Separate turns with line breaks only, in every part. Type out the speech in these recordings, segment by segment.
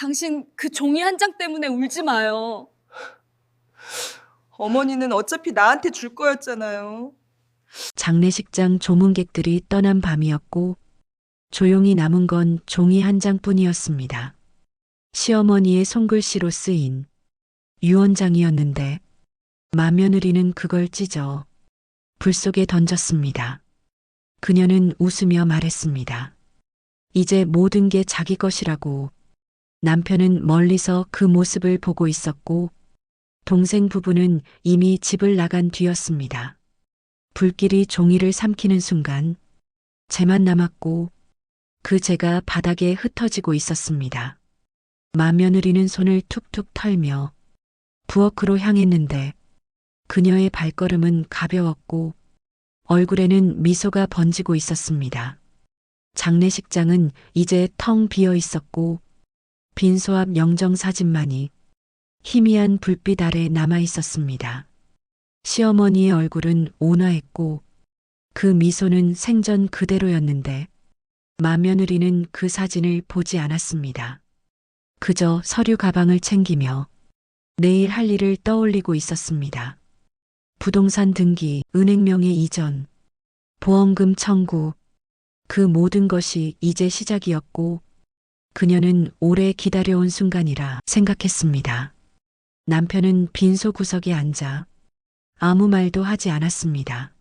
당신 그 종이 한 장 때문에 울지 마요.
어머니는 어차피 나한테 줄 거였잖아요.
장례식장 조문객들이 떠난 밤이었고 조용히 남은 건 종이 한 장뿐이었습니다. 시어머니의 손글씨로 쓰인 유언장이었는데 맏며느리는 그걸 찢어 불 속에 던졌습니다. 그녀는 웃으며 말했습니다. 이제 모든 게 자기 것이라고. 남편은 멀리서 그 모습을 보고 있었고 동생 부부는 이미 집을 나간 뒤였습니다. 불길이 종이를 삼키는 순간 재만 남았고 그 재가 바닥에 흩어지고 있었습니다. 맏며느리는 손을 툭툭 털며 부엌으로 향했는데 그녀의 발걸음은 가벼웠고 얼굴에는 미소가 번지고 있었습니다. 장례식장은 이제 텅 비어 있었고 빈소 앞 영정사진만이 희미한 불빛 아래 남아 있었습니다. 시어머니의 얼굴은 온화했고 그 미소는 생전 그대로였는데 맏며느리는 그 사진을 보지 않았습니다. 그저 서류 가방을 챙기며 내일 할 일을 떠올리고 있었습니다. 부동산 등기, 은행 명의 이전, 보험금 청구, 그 모든 것이 이제 시작이었고 그녀는 오래 기다려온 순간이라 생각했습니다. 남편은 빈소 구석에 앉아 아무 말도 하지 않았습니다.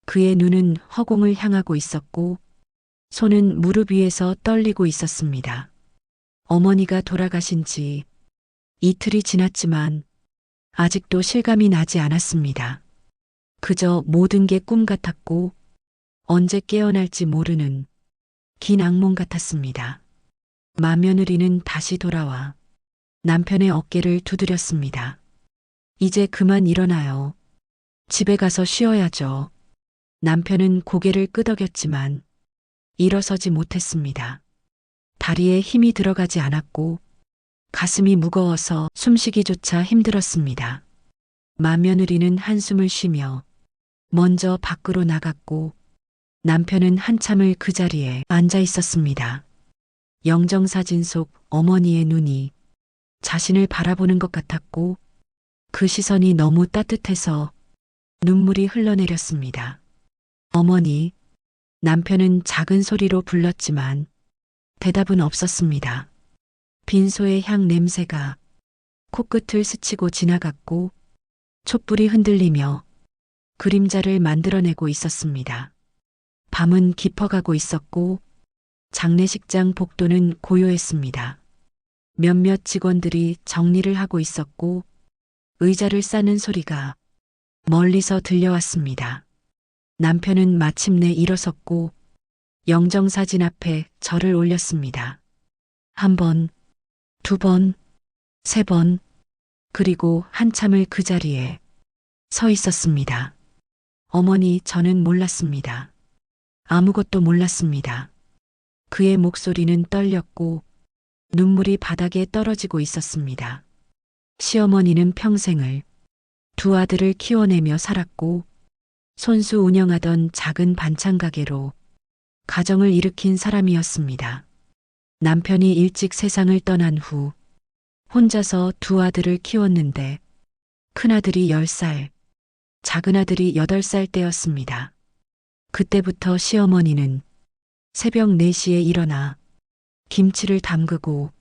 그의 눈은 허공을 향하고 있었고 손은 무릎 위에서 떨리고 있었습니다. 어머니가 돌아가신 지 이틀이 지났지만 아직도 실감이 나지 않았습니다. 그저 모든 게 꿈 같았고 언제 깨어날지 모르는 긴 악몽 같았습니다. 맏며느리는 다시 돌아와 남편의 어깨를 두드렸습니다. 이제 그만 일어나요. 집에 가서 쉬어야죠. 남편은 고개를 끄덕였지만 일어서지 못했습니다. 다리에 힘이 들어가지 않았고 가슴이 무거워서 숨쉬기조차 힘들었습니다. 맏며느리는 한숨을 쉬며 먼저 밖으로 나갔고 남편은 한참을 그 자리에 앉아 있었습니다. 영정사진 속 어머니의 눈이 자신을 바라보는 것 같았고 그 시선이 너무 따뜻해서 눈물이 흘러내렸습니다. 어머니, 남편은 작은 소리로 불렀지만 대답은 없었습니다. 빈소의 향 냄새가 코끝을 스치고 지나갔고 촛불이 흔들리며 그림자를 만들어내고 있었습니다. 밤은 깊어가고 있었고 장례식장 복도는 고요했습니다. 몇몇 직원들이 정리를 하고 있었고 의자를 싸는 소리가 멀리서 들려왔습니다. 남편은 마침내 일어섰고 영정사진 앞에 절을 올렸습니다. 한 번, 두 번, 세 번, 그리고 한참을 그 자리에 서 있었습니다. 어머니, 저는 몰랐습니다. 아무것도 몰랐습니다. 그의 목소리는 떨렸고 눈물이 바닥에 떨어지고 있었습니다. 시어머니는 평생을 두 아들을 키워내며 살았고 손수 운영하던 작은 반찬 가게로 가정을 일으킨 사람이었습니다. 남편이 일찍 세상을 떠난 후 혼자서 두 아들을 키웠는데 큰아들이 10살, 작은아들이 8살 때였습니다. 그때부터 시어머니는 새벽 4시에 일어나 김치를 담그고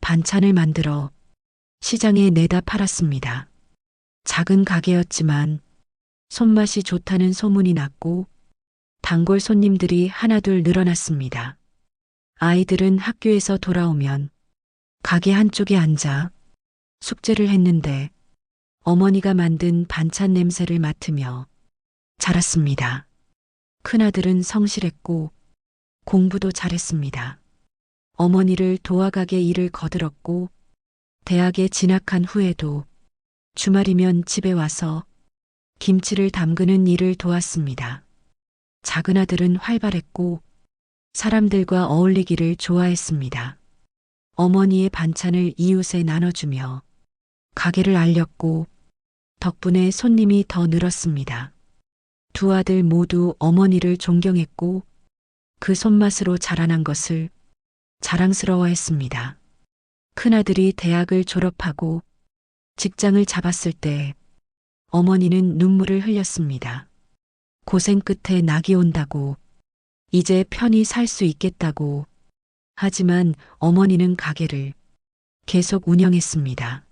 반찬을 만들어 시장에 내다 팔았습니다. 작은 가게였지만 손맛이 좋다는 소문이 났고 단골 손님들이 하나둘 늘어났습니다. 아이들은 학교에서 돌아오면 가게 한쪽에 앉아 숙제를 했는데 어머니가 만든 반찬 냄새를 맡으며 자랐습니다. 큰아들은 성실했고 공부도 잘했습니다. 어머니를 도와가게 일을 거들었고 대학에 진학한 후에도 주말이면 집에 와서 김치를 담그는 일을 도왔습니다. 작은아들은 활발했고 사람들과 어울리기를 좋아했습니다. 어머니의 반찬을 이웃에 나눠주며 가게를 알렸고 덕분에 손님이 더 늘었습니다. 두 아들 모두 어머니를 존경했고 그 손맛으로 자라난 것을 자랑스러워했습니다. 큰아들이 대학을 졸업하고 직장을 잡았을 때 어머니는 눈물을 흘렸습니다. 고생 끝에 낙이 온다고, 이제 편히 살 수 있겠다고. 하지만 어머니는 가게를 계속 운영했습니다.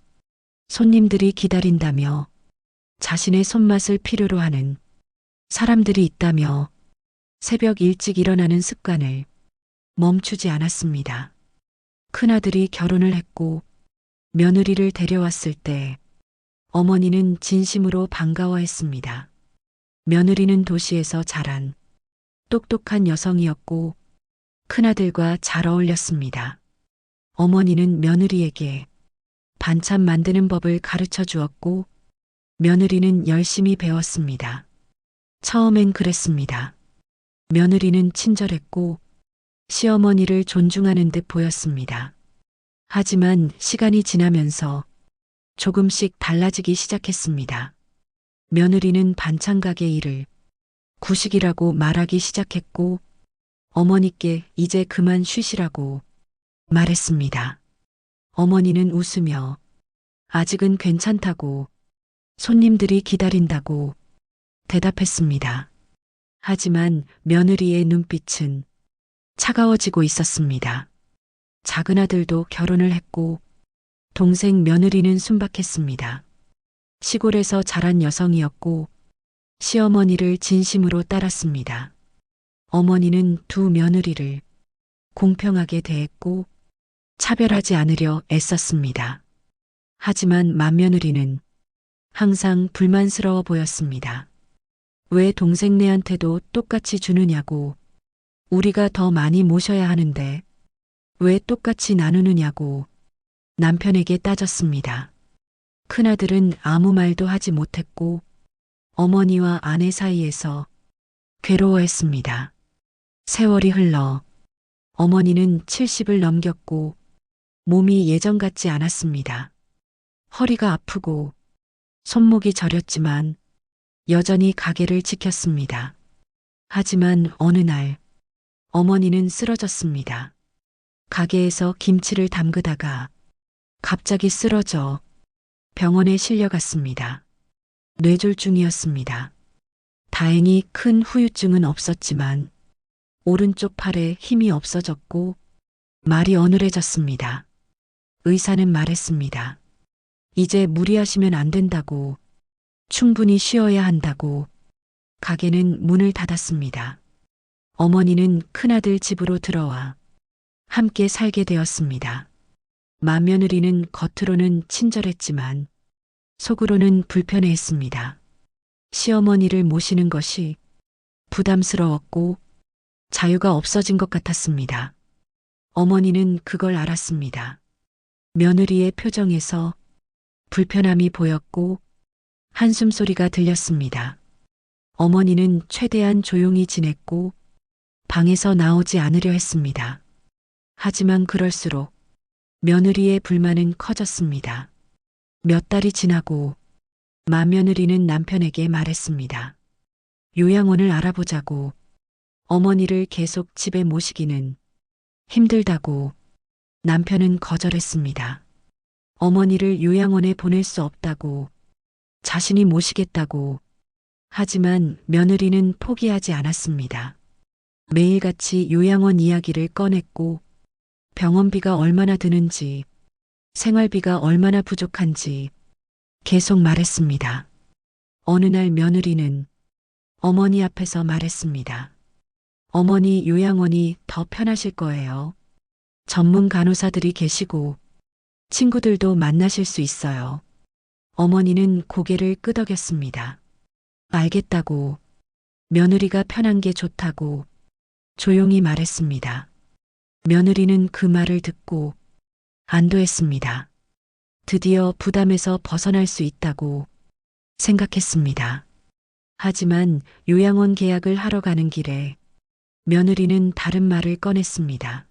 손님들이 기다린다며, 자신의 손맛을 필요로 하는 사람들이 있다며, 새벽 일찍 일어나는 습관을 멈추지 않았습니다. 큰아들이 결혼을 했고 며느리를 데려왔을 때 어머니는 진심으로 반가워했습니다. 며느리는 도시에서 자란 똑똑한 여성이었고 큰아들과 잘 어울렸습니다. 어머니는 며느리에게 반찬 만드는 법을 가르쳐 주었고 며느리는 열심히 배웠습니다. 처음엔 그랬습니다. 며느리는 친절했고 시어머니를 존중하는 듯 보였습니다. 하지만 시간이 지나면서 조금씩 달라지기 시작했습니다. 며느리는 반찬 가게 일을 구식이라고 말하기 시작했고 어머니께 이제 그만 쉬시라고 말했습니다. 어머니는 웃으며 아직은 괜찮다고, 손님들이 기다린다고 대답했습니다. 하지만 며느리의 눈빛은 차가워지고 있었습니다. 작은 아들도 결혼을 했고 동생 며느리는 순박했습니다. 시골에서 자란 여성이었고 시어머니를 진심으로 따랐습니다. 어머니는 두 며느리를 공평하게 대했고 차별하지 않으려 애썼습니다. 하지만 맏며느리는 항상 불만스러워 보였습니다. 왜 동생네한테도 똑같이 주느냐고, 우리가 더 많이 모셔야 하는데 왜 똑같이 나누느냐고 남편에게 따졌습니다. 큰아들은 아무 말도 하지 못했고 어머니와 아내 사이에서 괴로워했습니다. 세월이 흘러 어머니는 70을 넘겼고 몸이 예전 같지 않았습니다. 허리가 아프고 손목이 저렸지만 여전히 가게를 지켰습니다. 하지만 어느 날 어머니는 쓰러졌습니다. 가게에서 김치를 담그다가 갑자기 쓰러져 병원에 실려갔습니다. 뇌졸중이었습니다. 다행히 큰 후유증은 없었지만 오른쪽 팔에 힘이 없어졌고 말이 어눌해졌습니다. 의사는 말했습니다. 이제 무리하시면 안 된다고, 충분히 쉬어야 한다고. 가게는 문을 닫았습니다. 어머니는 큰아들 집으로 들어와 함께 살게 되었습니다. 맏며느리는 겉으로는 친절했지만 속으로는 불편해했습니다. 시어머니를 모시는 것이 부담스러웠고 자유가 없어진 것 같았습니다. 어머니는 그걸 알았습니다. 며느리의 표정에서 불편함이 보였고 한숨 소리가 들렸습니다. 어머니는 최대한 조용히 지냈고 방에서 나오지 않으려 했습니다. 하지만 그럴수록 며느리의 불만은 커졌습니다. 몇 달이 지나고 맏며느리는 남편에게 말했습니다. 요양원을 알아보자고. 어머니를 계속 집에 모시기는 힘들다고. 남편은 거절했습니다. 어머니를 요양원에 보낼 수 없다고, 자신이 모시겠다고. 하지만 며느리는 포기하지 않았습니다. 매일같이 요양원 이야기를 꺼냈고 병원비가 얼마나 드는지, 생활비가 얼마나 부족한지 계속 말했습니다. 어느 날 며느리는 어머니 앞에서 말했습니다. 어머니, 요양원이 더 편하실 거예요. 전문 간호사들이 계시고 친구들도 만나실 수 있어요. 어머니는 고개를 끄덕였습니다. 알겠다고, 며느리가 편한 게 좋다고 조용히 말했습니다. 며느리는 그 말을 듣고 안도했습니다. 드디어 부담에서 벗어날 수 있다고 생각했습니다. 하지만 요양원 계약을 하러 가는 길에 며느리는 다른 말을 꺼냈습니다.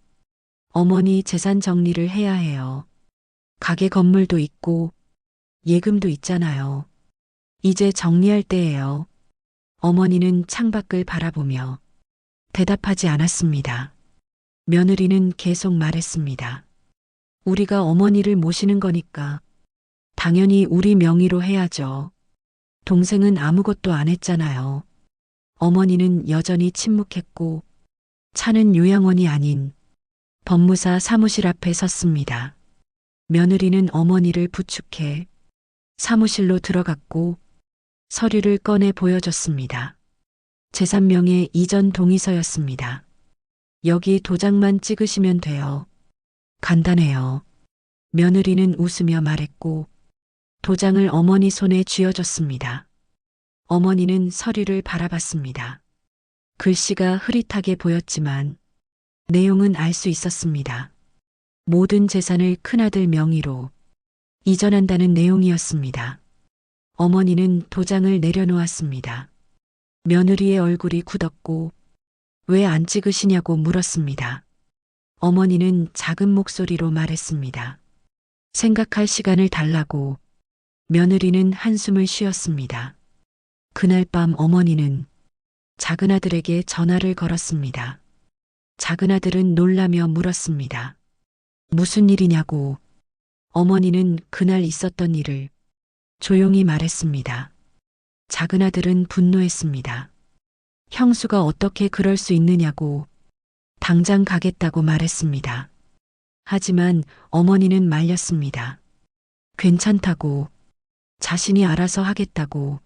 어머니 재산 정리를 해야 해요. 가게 건물도 있고 예금도 있잖아요. 이제 정리할 때예요. 어머니는 창밖을 바라보며 대답하지 않았습니다. 며느리는 계속 말했습니다. 우리가 어머니를 모시는 거니까 당연히 우리 명의로 해야죠. 동생은 아무것도 안 했잖아요. 어머니는 여전히 침묵했고 차는 요양원이 아닌 법무사 사무실 앞에 섰습니다. 며느리는 어머니를 부축해 사무실로 들어갔고 서류를 꺼내 보여줬습니다. 제3명의 이전 동의서였습니다. 여기 도장만 찍으시면 돼요. 간단해요. 며느리는 웃으며 말했고 도장을 어머니 손에 쥐어줬습니다. 어머니는 서류를 바라봤습니다. 글씨가 흐릿하게 보였지만 내용은 알 수 있었습니다. 모든 재산을 큰아들 명의로 이전한다는 내용이었습니다. 어머니는 도장을 내려놓았습니다. 며느리의 얼굴이 굳었고 왜 안 찍으시냐고 물었습니다. 어머니는 작은 목소리로 말했습니다. 생각할 시간을 달라고. 며느리는 한숨을 쉬었습니다. 그날 밤 어머니는 작은아들에게 전화를 걸었습니다. 작은아들은 놀라며 물었습니다. 무슨 일이냐고. 어머니는 그날 있었던 일을 조용히 말했습니다. 작은아들은 분노했습니다. 형수가 어떻게 그럴 수 있느냐고. 당장 가겠다고 말했습니다. 하지만 어머니는 말렸습니다. 괜찮다고. 자신이 알아서 하겠다고.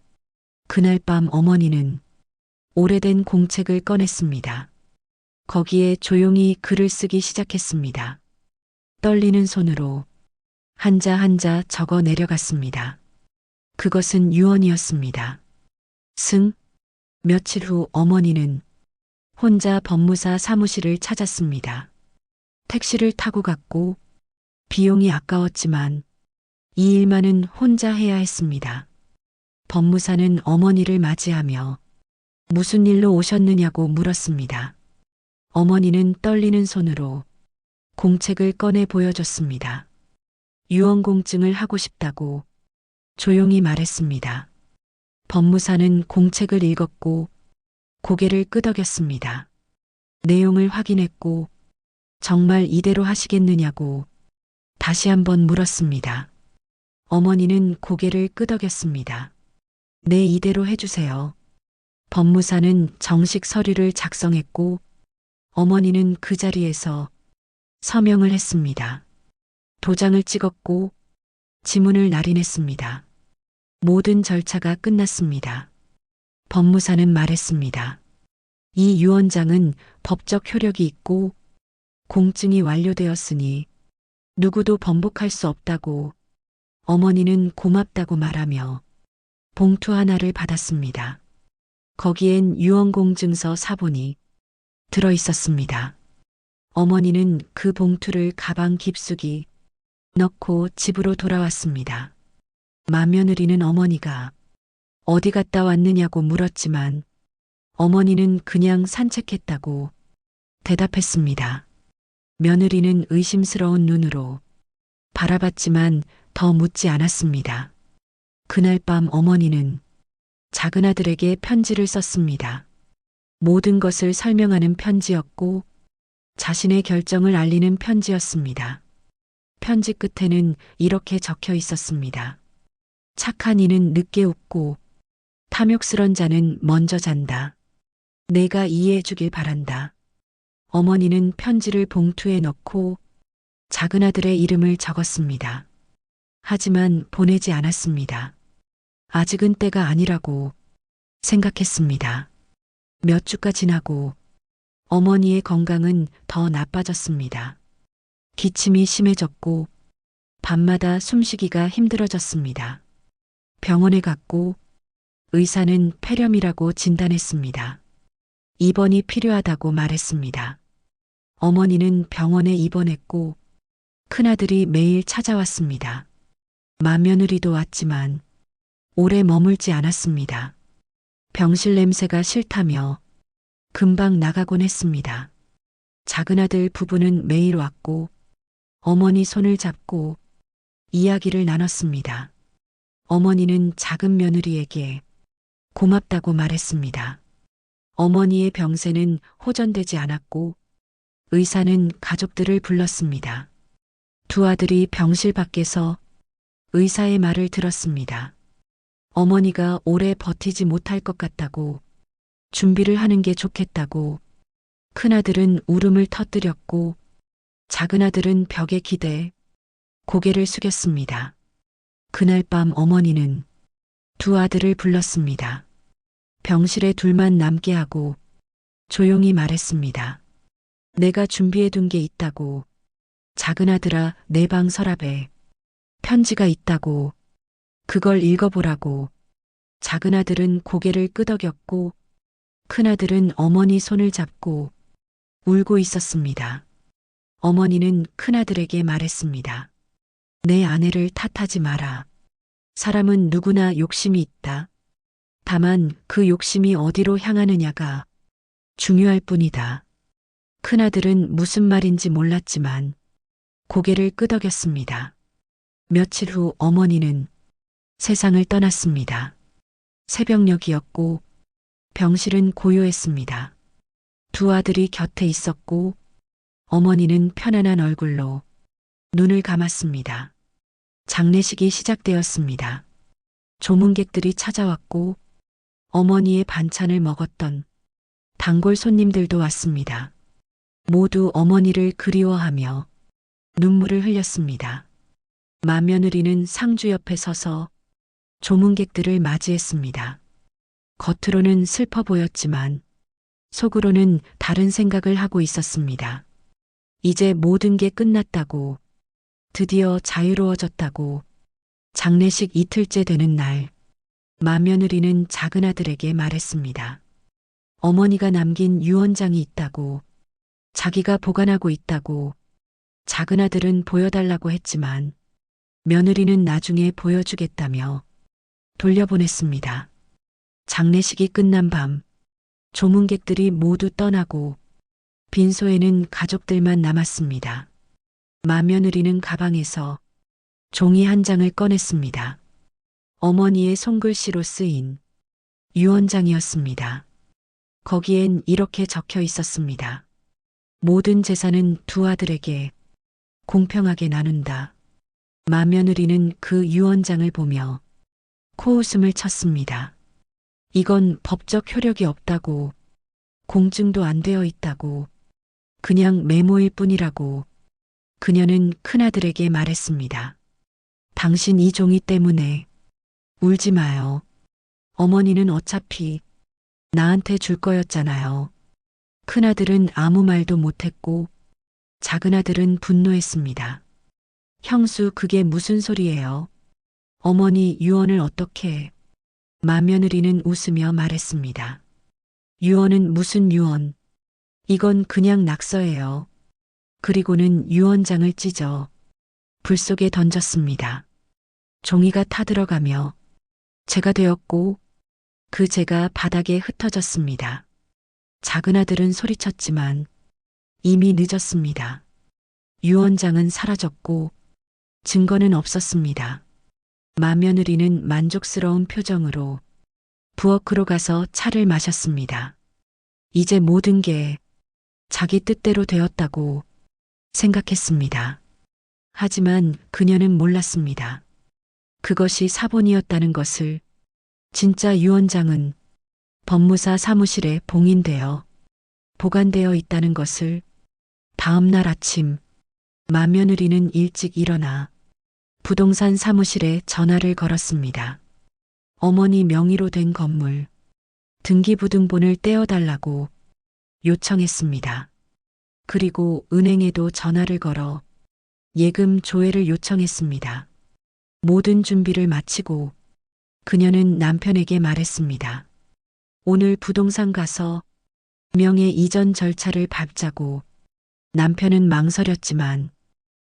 그날 밤 어머니는 오래된 공책을 꺼냈습니다. 거기에 조용히 글을 쓰기 시작했습니다. 떨리는 손으로 한자 한자 적어 내려갔습니다. 그것은 유언이었습니다. 승. 며칠 후 어머니는 혼자 법무사 사무실을 찾았습니다. 택시를 타고 갔고 비용이 아까웠지만 이 일만은 혼자 해야 했습니다. 법무사는 어머니를 맞이하며 무슨 일로 오셨느냐고 물었습니다. 어머니는 떨리는 손으로 공책을 꺼내 보여줬습니다. 유언공증을 하고 싶다고 조용히 말했습니다. 법무사는 공책을 읽었고 고개를 끄덕였습니다. 내용을 확인했고 정말 이대로 하시겠느냐고 다시 한번 물었습니다. 어머니는 고개를 끄덕였습니다. 네, 이대로 해주세요. 법무사는 정식 서류를 작성했고 어머니는 그 자리에서 서명을 했습니다. 도장을 찍었고 지문을 날인했습니다. 모든 절차가 끝났습니다. 법무사는 말했습니다. 이 유언장은 법적 효력이 있고 공증이 완료되었으니 누구도 번복할 수 없다고. 어머니는 고맙다고 말하며 봉투 하나를 받았습니다. 거기엔 유언공증서 사본이 들어 있었습니다. 어머니는 그 봉투를 가방 깊숙이 넣고 집으로 돌아왔습니다. 맏며느리는 어머니가 어디 갔다 왔느냐고 물었지만 어머니는 그냥 산책했다고 대답했습니다. 며느리는 의심스러운 눈으로 바라봤지만 더 묻지 않았습니다. 그날 밤 어머니는 작은아들에게 편지를 썼습니다. 모든 것을 설명하는 편지였고 자신의 결정을 알리는 편지였습니다. 편지 끝에는 이렇게 적혀 있었습니다. 착한 이는 늦게 웃고 탐욕스런 자는 먼저 잔다. 내가 이해해 주길 바란다. 어머니는 편지를 봉투에 넣고 작은아들의 이름을 적었습니다. 하지만 보내지 않았습니다. 아직은 때가 아니라고 생각했습니다. 몇 주가 지나고 어머니의 건강은 더 나빠졌습니다. 기침이 심해졌고 밤마다 숨쉬기가 힘들어졌습니다. 병원에 갔고 의사는 폐렴이라고 진단했습니다. 입원이 필요하다고 말했습니다. 어머니는 병원에 입원했고 큰아들이 매일 찾아왔습니다. 맏며느리도 왔지만 오래 머물지 않았습니다. 병실 냄새가 싫다며 금방 나가곤 했습니다. 작은아들 부부는 매일 왔고 어머니 손을 잡고 이야기를 나눴습니다. 어머니는 작은 며느리에게 고맙다고 말했습니다. 어머니의 병세는 호전되지 않았고 의사는 가족들을 불렀습니다. 두 아들이 병실 밖에서 의사의 말을 들었습니다. 어머니가 오래 버티지 못할 것 같다고, 준비를 하는 게 좋겠다고. 큰아들은 울음을 터뜨렸고 작은아들은 벽에 기대 고개를 숙였습니다. 그날 밤 어머니는 두 아들을 불렀습니다. 병실에 둘만 남게 하고 조용히 말했습니다. 내가 준비해둔 게 있다고. 작은아들아, 내 방 서랍에 편지가 있다고. 그걸 읽어보라고. 작은아들은 고개를 끄덕였고 큰아들은 어머니 손을 잡고 울고 있었습니다. 어머니는 큰아들에게 말했습니다. 내 아내를 탓하지 마라. 사람은 누구나 욕심이 있다. 다만 그 욕심이 어디로 향하느냐가 중요할 뿐이다. 큰아들은 무슨 말인지 몰랐지만 고개를 끄덕였습니다. 며칠 후 어머니는 세상을 떠났습니다. 새벽녘이었고 병실은 고요했습니다. 두 아들이 곁에 있었고 어머니는 편안한 얼굴로 눈을 감았습니다. 장례식이 시작되었습니다. 조문객들이 찾아왔고 어머니의 반찬을 먹었던 단골 손님들도 왔습니다. 모두 어머니를 그리워하며 눈물을 흘렸습니다. 맏며느리는 상주 옆에 서서 조문객들을 맞이했습니다. 겉으로는 슬퍼 보였지만 속으로는 다른 생각을 하고 있었습니다. 이제 모든 게 끝났다고, 드디어 자유로워졌다고. 장례식 이틀째 되는 날, 맏며느리는 작은아들에게 말했습니다. 어머니가 남긴 유언장이 있다고, 자기가 보관하고 있다고. 작은아들은 보여달라고 했지만 며느리는 나중에 보여주겠다며 돌려보냈습니다. 장례식이 끝난 밤, 조문객들이 모두 떠나고 빈소에는 가족들만 남았습니다. 맏며느리는 가방에서 종이 한 장을 꺼냈습니다. 어머니의 손글씨로 쓰인 유언장이었습니다. 거기엔 이렇게 적혀 있었습니다. 모든 재산은 두 아들에게 공평하게 나눈다. 맏며느리는 그 유언장을 보며 코웃음을 쳤습니다. 이건 법적 효력이 없다고, 공증도 안 되어 있다고, 그냥 메모일 뿐이라고. 그녀는 큰아들에게 말했습니다. 당신 이 종이 때문에 울지 마요. 어머니는 어차피 나한테 줄 거였잖아요. 큰아들은 아무 말도 못했고 작은아들은 분노했습니다. 형수, 그게 무슨 소리예요? 어머니 유언을 어떻게? 맏며느리는 웃으며 말했습니다. 유언은 무슨 유언? 이건 그냥 낙서예요. 그리고는 유언장을 찢어 불 속에 던졌습니다. 종이가 타들어가며 재가 되었고 그 재가 바닥에 흩어졌습니다. 작은아들은 소리쳤지만 이미 늦었습니다. 유언장은 사라졌고 증거는 없었습니다. 맏며느리는 만족스러운 표정으로 부엌으로 가서 차를 마셨습니다. 이제 모든 게 자기 뜻대로 되었다고 생각했습니다. 하지만 그녀는 몰랐습니다. 그것이 사본이었다는 것을. 진짜 유언장은 법무사 사무실에 봉인되어 보관되어 있다는 것을. 다음 날 아침 맏며느리는 일찍 일어나 부동산 사무실에 전화를 걸었습니다. 어머니 명의로 된 건물 등기부등본을 떼어달라고 요청했습니다. 그리고 은행에도 전화를 걸어 예금 조회를 요청했습니다. 모든 준비를 마치고 그녀는 남편에게 말했습니다. 오늘 부동산 가서 명예 이전 절차를 밟자고. 남편은 망설였지만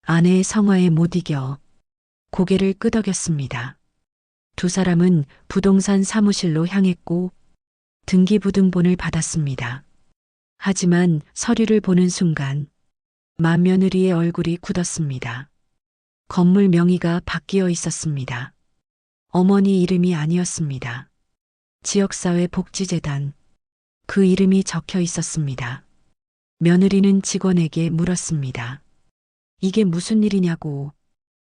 아내의 성화에 못 이겨 고개를 끄덕였습니다. 두 사람은 부동산 사무실로 향했고 등기부등본을 받았습니다. 하지만 서류를 보는 순간 맏며느리의 얼굴이 굳었습니다. 건물 명의가 바뀌어 있었습니다. 어머니 이름이 아니었습니다. 지역사회복지재단, 그 이름이 적혀 있었습니다. 며느리는 직원에게 물었습니다. 이게 무슨 일이냐고,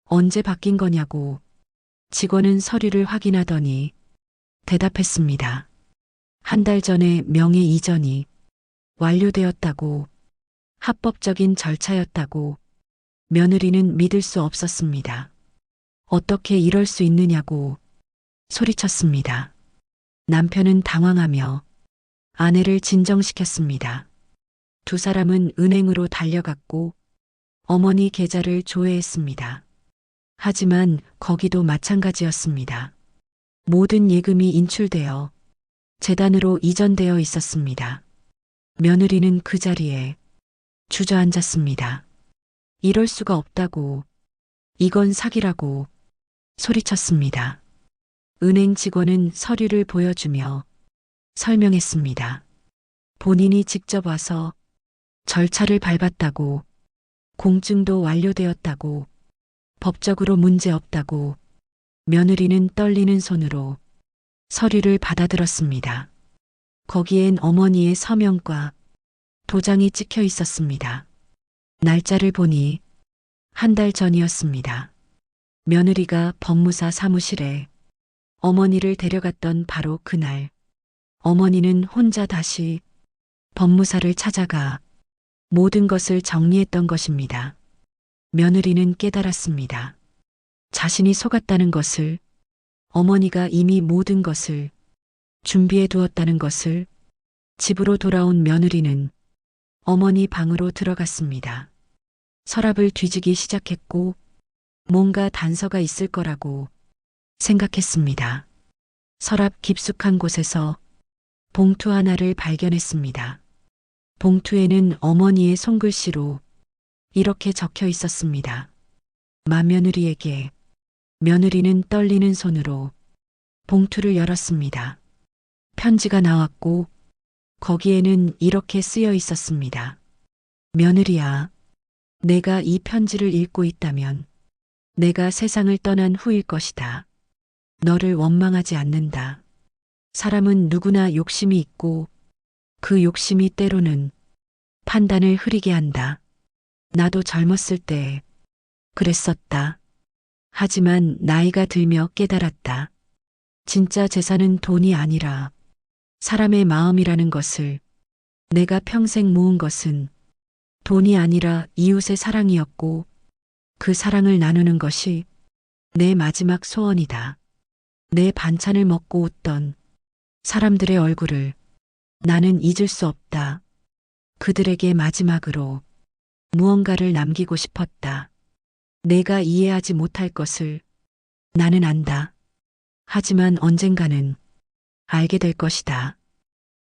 언제 바뀐 거냐고 직원은 서류를 확인하더니 대답했습니다. 한 달 전에 명의 이전이 완료되었다고, 합법적인 절차였다고. 며느리는 믿을 수 없었습니다. 어떻게 이럴 수 있느냐고 소리쳤습니다. 남편은 당황하며 아내를 진정시켰습니다. 두 사람은 은행으로 달려갔고 어머니 계좌를 조회했습니다. 하지만 거기도 마찬가지였습니다. 모든 예금이 인출되어 재단으로 이전되어 있었습니다. 며느리는 그 자리에 주저앉았습니다. 이럴 수가 없다고, 이건 사기라고 소리쳤습니다. 은행 직원은 서류를 보여주며 설명했습니다. 본인이 직접 와서 절차를 밟았다고, 공증도 완료되었다고, 법적으로 문제 없다고. 며느리는 떨리는 손으로 서류를 받아들었습니다. 거기엔 어머니의 서명과 도장이 찍혀 있었습니다. 날짜를 보니 한 달 전이었습니다. 며느리가 법무사 사무실에 어머니를 데려갔던 바로 그날, 어머니는 혼자 다시 법무사를 찾아가 모든 것을 정리했던 것입니다. 며느리는 깨달았습니다. 자신이 속았다는 것을, 어머니가 이미 모든 것을 준비해 두었다는 것을. 집으로 돌아온 며느리는 어머니 방으로 들어갔습니다. 서랍을 뒤지기 시작했고 뭔가 단서가 있을 거라고 생각했습니다. 서랍 깊숙한 곳에서 봉투 하나를 발견했습니다. 봉투에는 어머니의 손글씨로 이렇게 적혀 있었습니다. 맏며느리에게. 며느리는 떨리는 손으로 봉투를 열었습니다. 편지가 나왔고 거기에는 이렇게 쓰여 있었습니다. 며느리야, 내가 이 편지를 읽고 있다면 내가 세상을 떠난 후일 것이다. 너를 원망하지 않는다. 사람은 누구나 욕심이 있고 그 욕심이 때로는 판단을 흐리게 한다. 나도 젊었을 때 그랬었다. 하지만 나이가 들며 깨달았다. 진짜 재산은 돈이 아니라 사람의 마음이라는 것을. 내가 평생 모은 것은 돈이 아니라 이웃의 사랑이었고 그 사랑을 나누는 것이 내 마지막 소원이다. 내 반찬을 먹고 웃던 사람들의 얼굴을 나는 잊을 수 없다. 그들에게 마지막으로 무언가를 남기고 싶었다. 내가 이해하지 못할 것을 나는 안다. 하지만 언젠가는 알게 될 것이다.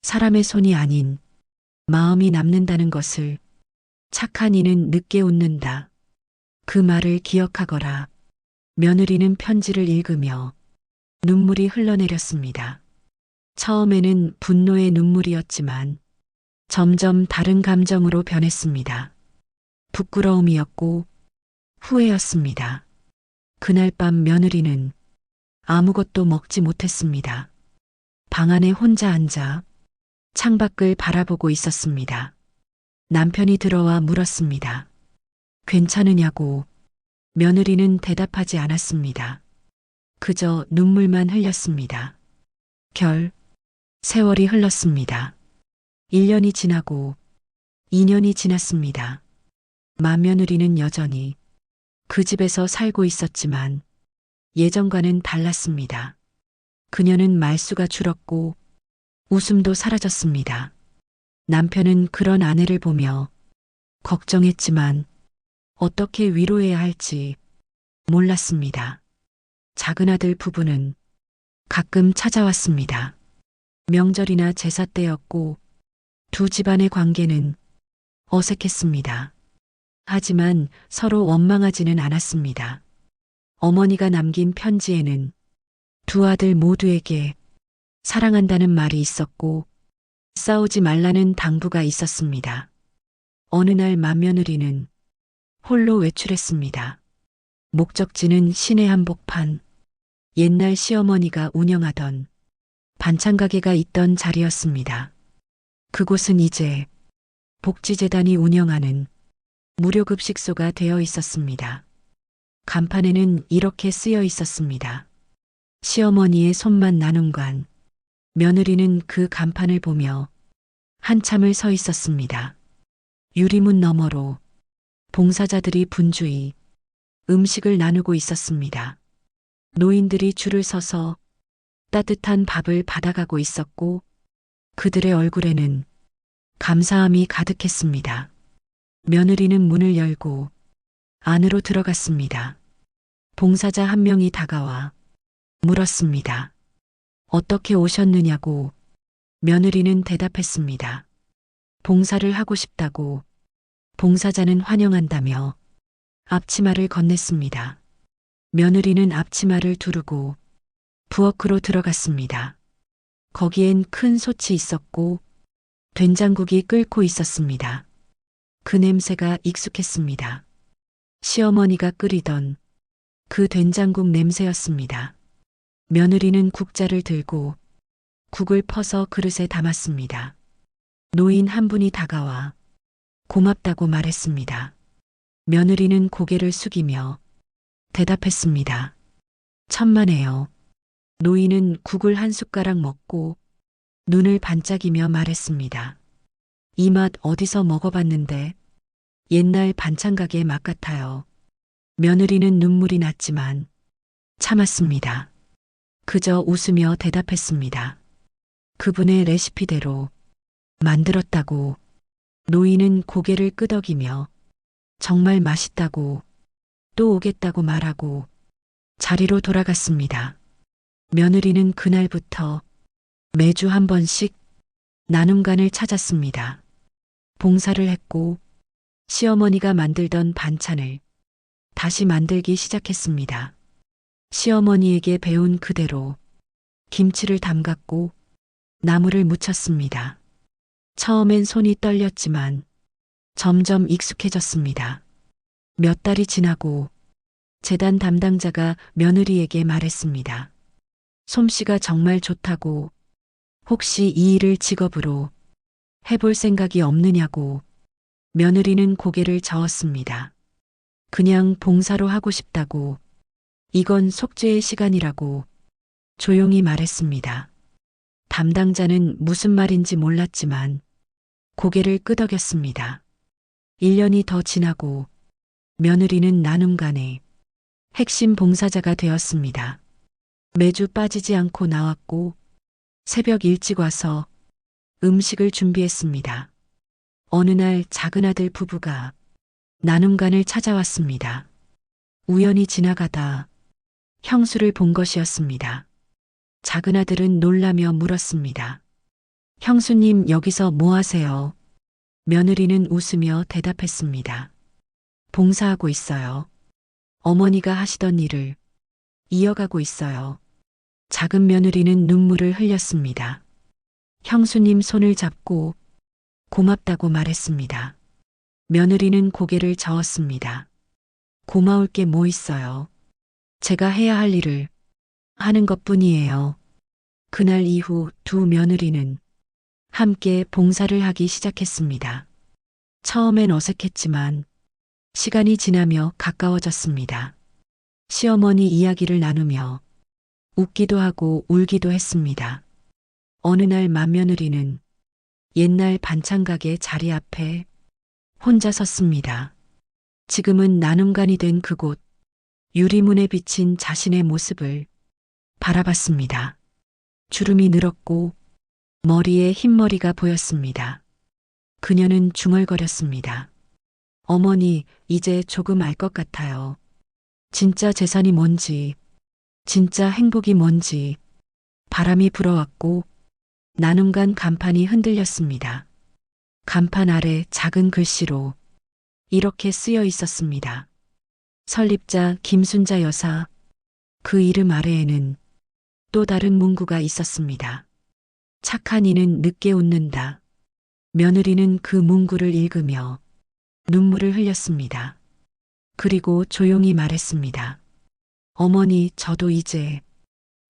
사람의 손이 아닌 마음이 남는다는 것을. 착한 이는 늦게 웃는다. 그 말을 기억하거라. 며느리는 편지를 읽으며 눈물이 흘러내렸습니다. 처음에는 분노의 눈물이었지만 점점 다른 감정으로 변했습니다. 부끄러움이었고 후회였습니다. 그날 밤 며느리는 아무것도 먹지 못했습니다. 방 안에 혼자 앉아 창밖을 바라보고 있었습니다. 남편이 들어와 물었습니다. 괜찮으냐고. 며느리는 대답하지 않았습니다. 그저 눈물만 흘렸습니다. 세월이 흘렀습니다. 1년이 지나고 2년이 지났습니다. 맏며느리는 여전히 그 집에서 살고 있었지만 예전과는 달랐습니다. 그녀는 말수가 줄었고 웃음도 사라졌습니다. 남편은 그런 아내를 보며 걱정했지만 어떻게 위로해야 할지 몰랐습니다. 작은 아들 부부는 가끔 찾아왔습니다. 명절이나 제사 때였고 두 집안의 관계는 어색했습니다. 하지만 서로 원망하지는 않았습니다. 어머니가 남긴 편지에는 두 아들 모두에게 사랑한다는 말이 있었고 싸우지 말라는 당부가 있었습니다. 어느 날 맏며느리는 홀로 외출했습니다. 목적지는 시내 한복판, 옛날 시어머니가 운영하던 반찬 가게가 있던 자리였습니다. 그곳은 이제 복지재단이 운영하는 무료급식소가 되어 있었습니다. 간판에는 이렇게 쓰여 있었습니다. 시어머니의 손만 나눔관. 며느리는 그 간판을 보며 한참을 서 있었습니다. 유리문 너머로 봉사자들이 분주히 음식을 나누고 있었습니다. 노인들이 줄을 서서 따뜻한 밥을 받아가고 있었고 그들의 얼굴에는 감사함이 가득했습니다. 며느리는 문을 열고 안으로 들어갔습니다. 봉사자 한 명이 다가와 물었습니다. 어떻게 오셨느냐고. 며느리는 대답했습니다. 봉사를 하고 싶다고. 봉사자는 환영한다며 앞치마를 건넸습니다. 며느리는 앞치마를 두르고 부엌으로 들어갔습니다. 거기엔 큰 솥이 있었고 된장국이 끓고 있었습니다. 그 냄새가 익숙했습니다. 시어머니가 끓이던 그 된장국 냄새였습니다. 며느리는 국자를 들고 국을 퍼서 그릇에 담았습니다. 노인 한 분이 다가와 고맙다고 말했습니다. 며느리는 고개를 숙이며 대답했습니다. 천만에요. 노인은 국을 한 숟가락 먹고 눈을 반짝이며 말했습니다. 이 맛 어디서 먹어봤는데 옛날 반찬가게 맛 같아요. 며느리는 눈물이 났지만 참았습니다. 그저 웃으며 대답했습니다. 그분의 레시피대로 만들었다고. 노인은 고개를 끄덕이며 정말 맛있다고 또 오겠다고 말하고 자리로 돌아갔습니다. 며느리는 그날부터 매주 한 번씩 나눔관을 찾았습니다. 봉사를 했고 시어머니가 만들던 반찬을 다시 만들기 시작했습니다. 시어머니에게 배운 그대로 김치를 담갔고 나물을 무쳤습니다. 처음엔 손이 떨렸지만 점점 익숙해졌습니다. 몇 달이 지나고 재단 담당자가 며느리에게 말했습니다. 솜씨가 정말 좋다고. 혹시 이 일을 직업으로 해볼 생각이 없느냐고. 며느리는 고개를 저었습니다. 그냥 봉사로 하고 싶다고. 이건 속죄의 시간이라고 조용히 말했습니다. 담당자는 무슨 말인지 몰랐지만 고개를 끄덕였습니다. 1년이 더 지나고 며느리는 나눔관의 핵심 봉사자가 되었습니다. 매주 빠지지 않고 나왔고 새벽 일찍 와서 음식을 준비했습니다. 어느 날 작은 아들 부부가 나눔관을 찾아왔습니다. 우연히 지나가다 형수를 본 것이었습니다. 작은 아들은 놀라며 물었습니다. 형수님 여기서 뭐 하세요? 며느리는 웃으며 대답했습니다. 봉사하고 있어요. 어머니가 하시던 일을 이어가고 있어요. 작은 며느리는 눈물을 흘렸습니다. 형수님 손을 잡고 고맙다고 말했습니다. 며느리는 고개를 저었습니다. 고마울 게 뭐 있어요. 제가 해야 할 일을 하는 것뿐이에요. 그날 이후 두 며느리는 함께 봉사를 하기 시작했습니다. 처음엔 어색했지만 시간이 지나며 가까워졌습니다. 시어머니 이야기를 나누며 웃기도 하고 울기도 했습니다. 어느 날 맏며느리는 옛날 반찬가게 자리 앞에 혼자 섰습니다. 지금은 나눔관이 된 그곳, 유리문에 비친 자신의 모습을 바라봤습니다. 주름이 늘었고 머리에 흰머리가 보였습니다. 그녀는 중얼거렸습니다. 어머니, 이제 조금 알 것 같아요. 진짜 재산이 뭔지, 진짜 행복이 뭔지. 바람이 불어왔고 나눔관 간판이 흔들렸습니다. 간판 아래 작은 글씨로 이렇게 쓰여 있었습니다. 설립자 김순자 여사. 그 이름 아래에는 또 다른 문구가 있었습니다. 착한 이는 늦게 웃는다. 며느리는 그 문구를 읽으며 눈물을 흘렸습니다. 그리고 조용히 말했습니다. 어머니, 저도 이제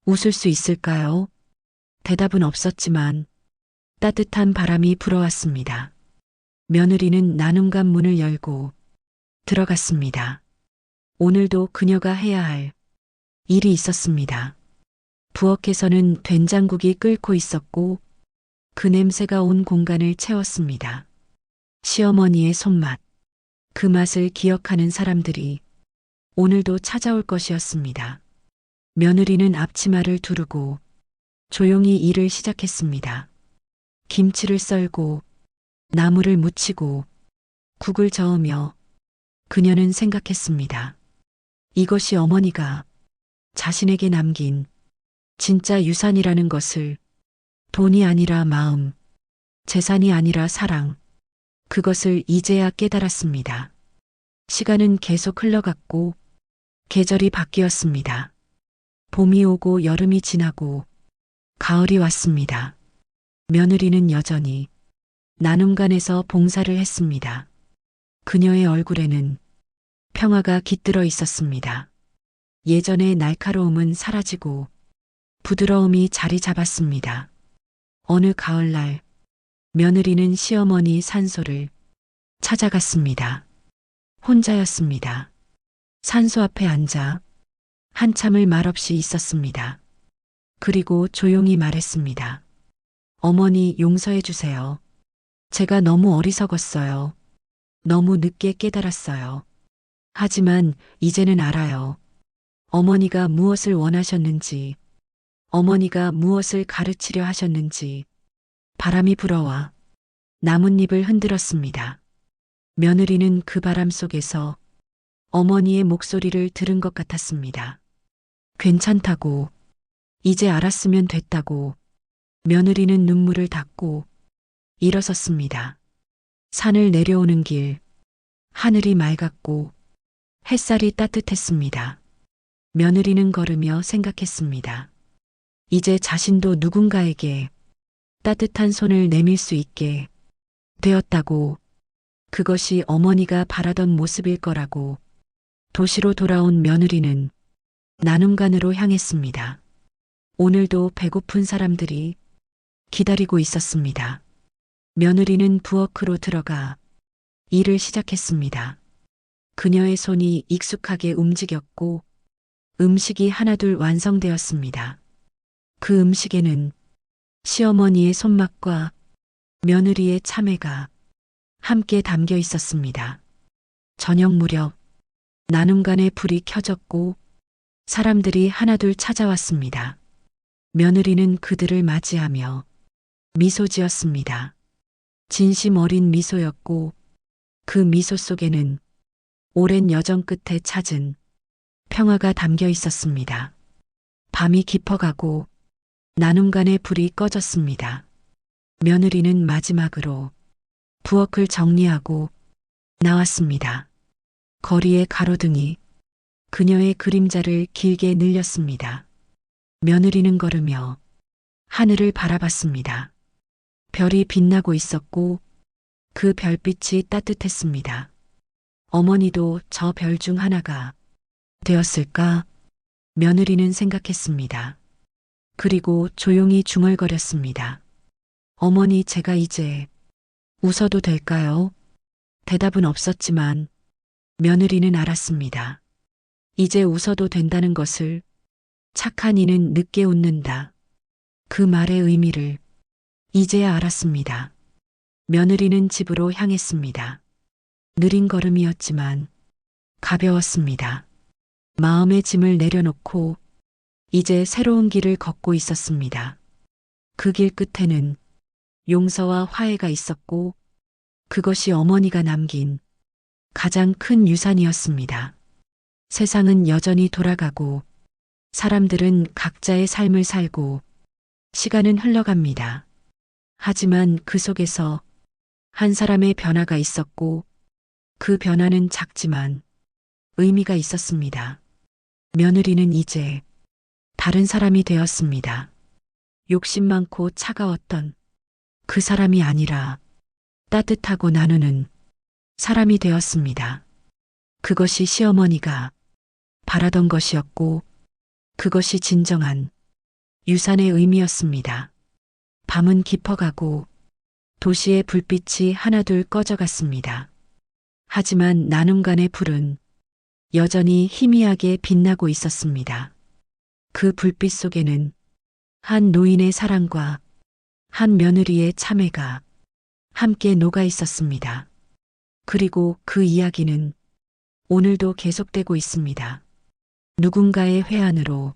웃을 수 있을까요? 대답은 없었지만 따뜻한 바람이 불어왔습니다. 며느리는 나눔관 문을 열고 들어갔습니다. 오늘도 그녀가 해야 할 일이 있었습니다. 부엌에서는 된장국이 끓고 있었고 그 냄새가 온 공간을 채웠습니다. 시어머니의 손맛, 그 맛을 기억하는 사람들이 오늘도 찾아올 것이었습니다. 며느리는 앞치마를 두르고 조용히 일을 시작했습니다. 김치를 썰고 나물을 무치고 국을 저으며 그녀는 생각했습니다. 이것이 어머니가 자신에게 남긴 진짜 유산이라는 것을, 돈이 아니라 마음, 재산이 아니라 사랑, 그것을 이제야 깨달았습니다. 시간은 계속 흘러갔고 계절이 바뀌었습니다. 봄이 오고 여름이 지나고 가을이 왔습니다. 며느리는 여전히 나눔관에서 봉사를 했습니다. 그녀의 얼굴에는 평화가 깃들어 있었습니다. 예전의 날카로움은 사라지고 부드러움이 자리 잡았습니다. 어느 가을날 며느리는 시어머니 산소를 찾아갔습니다. 혼자였습니다. 산소 앞에 앉아 한참을 말없이 있었습니다. 그리고 조용히 말했습니다. 어머니, 용서해 주세요. 제가 너무 어리석었어요. 너무 늦게 깨달았어요. 하지만 이제는 알아요. 어머니가 무엇을 원하셨는지, 어머니가 무엇을 가르치려 하셨는지. 바람이 불어와 나뭇잎을 흔들었습니다. 며느리는 그 바람 속에서 어머니의 목소리를 들은 것 같았습니다. 괜찮다고, 이제 알았으면 됐다고. 며느리는 눈물을 닦고 일어섰습니다. 산을 내려오는 길, 하늘이 맑았고 햇살이 따뜻했습니다. 며느리는 걸으며 생각했습니다. 이제 자신도 누군가에게 따뜻한 손을 내밀 수 있게 되었다고, 그것이 어머니가 바라던 모습일 거라고. 도시로 돌아온 며느리는 나눔관으로 향했습니다. 오늘도 배고픈 사람들이 기다리고 있었습니다. 며느리는 부엌으로 들어가 일을 시작했습니다. 그녀의 손이 익숙하게 움직였고 음식이 하나둘 완성되었습니다. 그 음식에는 시어머니의 손맛과 며느리의 참회가 함께 담겨 있었습니다. 저녁 무렵 나눔관의 불이 켜졌고 사람들이 하나둘 찾아왔습니다. 며느리는 그들을 맞이하며 미소 지었습니다. 진심 어린 미소였고 그 미소 속에는 오랜 여정 끝에 찾은 평화가 담겨 있었습니다. 밤이 깊어가고 나눔관의 불이 꺼졌습니다. 며느리는 마지막으로 부엌을 정리하고 나왔습니다. 거리의 가로등이 그녀의 그림자를 길게 늘렸습니다. 며느리는 걸으며 하늘을 바라봤습니다. 별이 빛나고 있었고 그 별빛이 따뜻했습니다. 어머니도 저 별 중 하나가 되었을까? 며느리는 생각했습니다. 그리고 조용히 중얼거렸습니다. 어머니, 제가 이제 웃어도 될까요? 대답은 없었지만 며느리는 알았습니다. 이제 웃어도 된다는 것을. 착한 이는 늦게 웃는다. 그 말의 의미를 이제야 알았습니다. 며느리는 집으로 향했습니다. 느린 걸음이었지만 가벼웠습니다. 마음의 짐을 내려놓고 이제 새로운 길을 걷고 있었습니다. 그 길 끝에는 용서와 화해가 있었고 그것이 어머니가 남긴 가장 큰 유산이었습니다. 세상은 여전히 돌아가고 사람들은 각자의 삶을 살고 시간은 흘러갑니다. 하지만 그 속에서 한 사람의 변화가 있었고 그 변화는 작지만 의미가 있었습니다. 며느리는 이제 다른 사람이 되었습니다. 욕심 많고 차가웠던 그 사람이 아니라 따뜻하고 나누는 사람이 되었습니다. 그것이 시어머니가 바라던 것이었고 그것이 진정한 유산의 의미였습니다. 밤은 깊어가고 도시의 불빛이 하나둘 꺼져갔습니다. 하지만 나눔간의 불은 여전히 희미하게 빛나고 있었습니다. 그 불빛 속에는 한 노인의 사랑과 한 며느리의 참회가 함께 녹아 있었습니다. 그리고 그 이야기는 오늘도 계속되고 있습니다. 누군가의 회한으로,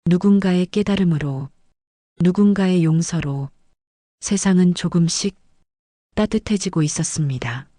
누군가의 깨달음으로, 누군가의 용서로 세상은 조금씩 따뜻해지고 있었습니다.